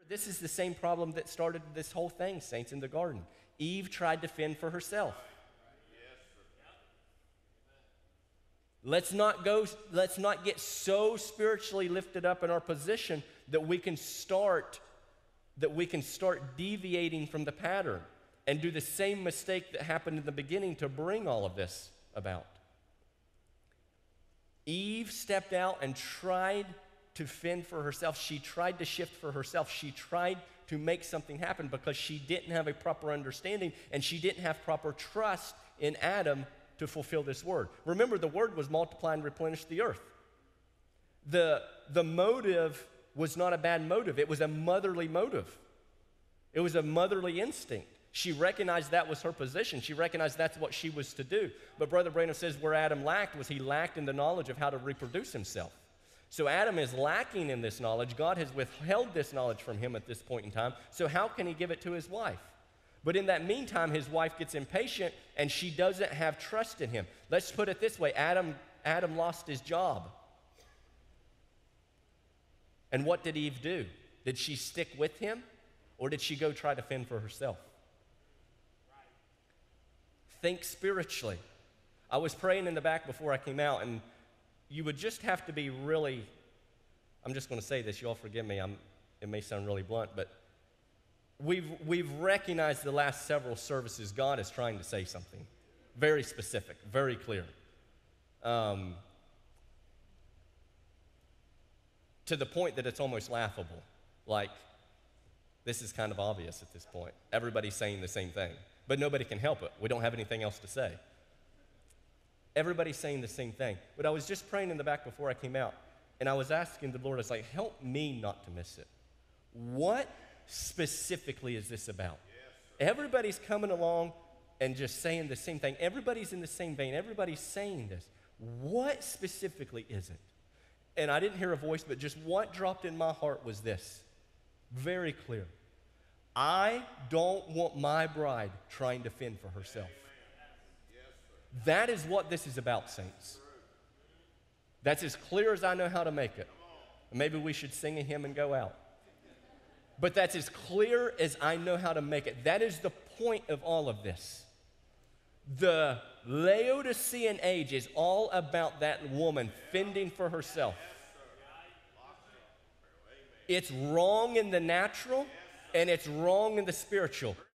This is the same problem that started this whole thing, saints, in the garden. Eve tried to fend for herself. Let's not get so spiritually lifted up in our position that we can start deviating from the pattern and do the same mistake that happened in the beginning to bring all of this about. Eve stepped out and tried to fend for herself. She tried to shift for herself. She tried to make something happen because she didn't have a proper understanding and she didn't have proper trust in Adam to fulfill this word. Remember, the word was multiply and replenish the earth. The motive was not a bad motive. It was a motherly motive. It was a motherly instinct. She recognized that was her position. She recognized that's what she was to do. But Brother Branham says where Adam lacked was he lacked in the knowledge of how to reproduce himself. So Adam is lacking in this knowledge. God has withheld this knowledge from him at this point in time. So how can he give it to his wife? But in that meantime, his wife gets impatient and she doesn't have trust in him. Let's put it this way. Adam lost his job. And what did Eve do? Did she stick with him or did she go try to fend for herself? Think spiritually. I was praying in the back before I came out, and you would just have to be really, I'm just going to say this, you all forgive me, it may sound really blunt, but we've recognized the last several services God is trying to say something very specific, very clear. To the point that it's almost laughable. Like, this is kind of obvious at this point. Everybody's saying the same thing, but nobody can help it. We don't have anything else to say. Everybody's saying the same thing. But I was just praying in the back before I came out, and I was asking the Lord, I was like, help me not to miss it. What specifically is this about? Everybody's coming along and just saying the same thing. Everybody's in the same vein. Everybody's saying this. What specifically is it? And I didn't hear a voice, but just what dropped in my heart was this. Very clear. I don't want my bride trying to fend for herself. That is what this is about, saints. That's as clear as I know how to make it. Maybe we should sing a hymn and go out. But that's as clear as I know how to make it. That is the point of all of this. The Laodicean age is all about that woman fending for herself. It's wrong in the natural, and it's wrong in the spiritual.